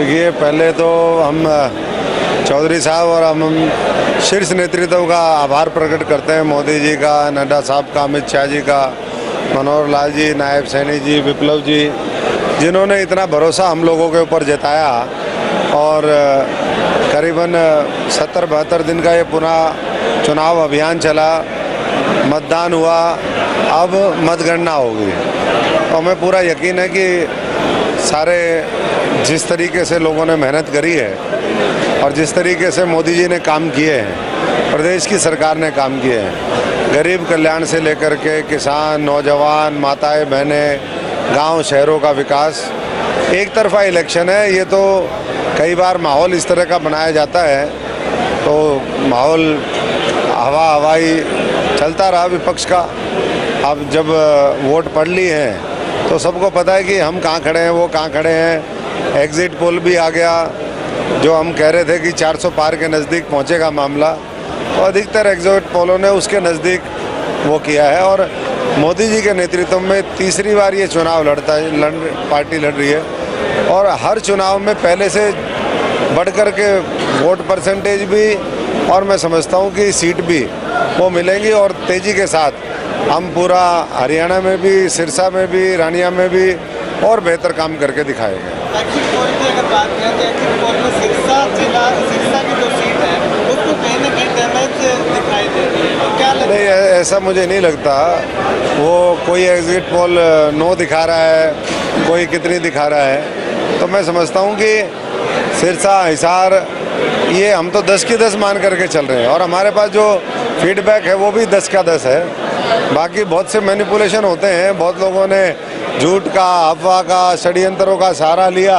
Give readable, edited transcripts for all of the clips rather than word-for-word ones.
देखिए, पहले तो हम चौधरी साहब और हम शीर्ष नेतृत्व का आभार प्रकट करते हैं, मोदी जी का, नड्डा साहब का, अमित शाह जी का, मनोहर लाल जी, नायब सैनी जी, विप्लव जी, जिन्होंने इतना भरोसा हम लोगों के ऊपर जताया। और करीबन 70-72 दिन का ये पुनः चुनाव अभियान चला, मतदान हुआ, अब मतगणना होगी। और हमें पूरा यकीन है कि सारे जिस तरीके से लोगों ने मेहनत करी है और जिस तरीके से मोदी जी ने काम किए हैं, प्रदेश की सरकार ने काम किए हैं, गरीब कल्याण से लेकर के किसान, नौजवान, माताएं, बहनें, गांव शहरों का विकास। एक तरफा इलेक्शन है, ये तो कई बार माहौल इस तरह का बनाया जाता है, तो माहौल हवाई चलता रहा विपक्ष का। अब जब वोट पड़ ली हैं तो सबको पता है कि हम कहाँ खड़े हैं, वो कहाँ खड़े हैं। एग्जिट पोल भी आ गया, जो हम कह रहे थे कि 400 पार के नज़दीक पहुँचेगा मामला, तो अधिकतर एग्जिट पोलों ने उसके नज़दीक वो किया है। और मोदी जी के नेतृत्व में तीसरी बार ये चुनाव पार्टी लड़ रही है, और हर चुनाव में पहले से बढ़ कर के वोट परसेंटेज भी, और मैं समझता हूँ कि सीट भी वो मिलेंगी। और तेज़ी के साथ हम पूरा हरियाणा में भी, सिरसा में भी, रानिया में भी और बेहतर काम करके दिखाएंगे। एग्जिट पोल की अगर बात करें तो एग्जिट पोल में सिरसा की जो सीट है उसको कहीं ना कहीं डैमेज दिखाई दे रही है, तो क्या लगता है? नहीं, ऐसा मुझे नहीं लगता। वो कोई एग्जिट पोल 9 दिखा रहा है, कोई कितनी दिखा रहा है, तो मैं समझता हूँ कि सिरसा, हिसार, ये हम तो 10 की 10 मान करके चल रहे हैं, और हमारे पास जो फीडबैक है वो भी 10 का 10 है। बाकी बहुत से मैनिपुलेशन होते हैं, बहुत लोगों ने झूठ का, अफवाह का, षड्यंत्रों का सहारा लिया,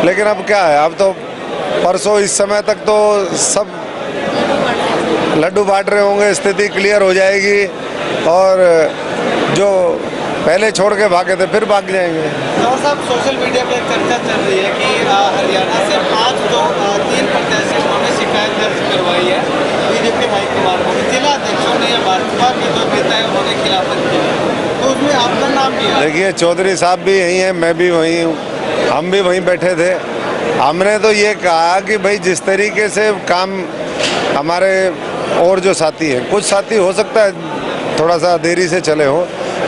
लेकिन अब क्या है, अब तो परसों इस समय तक तो सब लड्डू बांट रहे होंगे, स्थिति क्लियर हो जाएगी, और जो पहले छोड़ के भागे थे फिर भाग जाएंगे। तो साहब, सोशल मीडिया पर चर्चा चल रही है कि हरियाणा से 3 प्रत्याशियों ने शिकायत दर्ज करवाई है बीजेपी हाईकमान को, जिला अध्यक्षों ने या भाजपा के जो नेता है उन्होंने खिलाफत की, तो उसमें आपका नाम भी है। देखिए, चौधरी साहब भी यहीं हैं, मैं भी वहीं हूँ, हम भी वहीं बैठे थे। हमने तो ये कहा कि भाई जिस तरीके से काम हमारे और जो साथी हैं, कुछ साथी हो सकता है थोड़ा सा देरी से चले हो,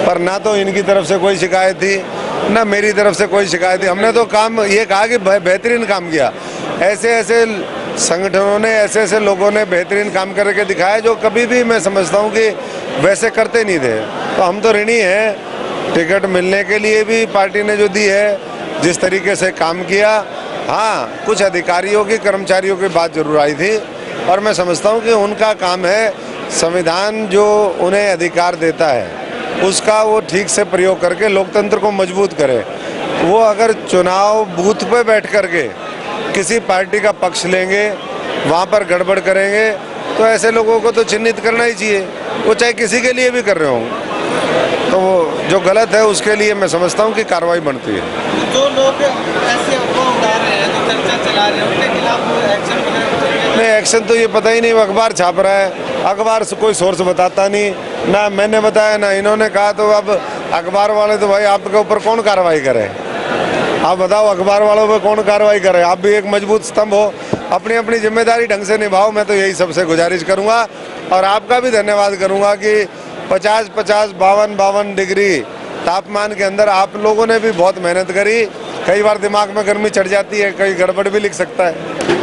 पर ना तो इनकी तरफ से कोई शिकायत थी, ना मेरी तरफ से कोई शिकायत थी। हमने तो काम ये कहा कि बेहतरीन काम किया। ऐसे ऐसे संगठनों ने, ऐसे ऐसे लोगों ने बेहतरीन काम करके दिखाया जो कभी भी मैं समझता हूँ कि वैसे करते नहीं थे। तो हम तो ऋणी हैं, टिकट मिलने के लिए भी पार्टी ने जो दी है, जिस तरीके से काम किया। हाँ, कुछ अधिकारियों की, कर्मचारियों की बात जरूर आई थी, और मैं समझता हूँ कि उनका काम है, संविधान जो उन्हें अधिकार देता है उसका वो ठीक से प्रयोग करके लोकतंत्र को मजबूत करे। वो अगर चुनाव बूथ पे बैठ करके किसी पार्टी का पक्ष लेंगे, वहाँ पर गड़बड़ करेंगे, तो ऐसे लोगों को तो चिन्हित करना ही चाहिए, वो चाहे किसी के लिए भी कर रहे हों। तो वो जो गलत है उसके लिए मैं समझता हूँ कि कार्रवाई बनती है। जो लोग ऐसे अफवाह उड़ा रहे हैं, जो चर्चा चला रहे हैं, उनके खिलाफ एक्शन वगैरह? नहीं, एक्शन तो ये पता ही नहीं, अखबार छाप रहा है, अखबार से कोई सोर्स बताता नहीं, ना मैंने बताया ना इन्होंने कहा, तो अब अखबार वाले तो भाई आपके ऊपर कौन कार्रवाई करे? आप बताओ, अखबार वालों पे कौन कार्रवाई करे? आप भी एक मजबूत स्तंभ हो, अपनी अपनी जिम्मेदारी ढंग से निभाओ। मैं तो यही सबसे गुजारिश करूंगा, और आपका भी धन्यवाद करूंगा कि 50-50, 52-52 डिग्री तापमान के अंदर आप लोगों ने भी बहुत मेहनत करी। कई बार दिमाग में गर्मी चढ़ जाती है, कई गड़बड़ भी लिख सकता है।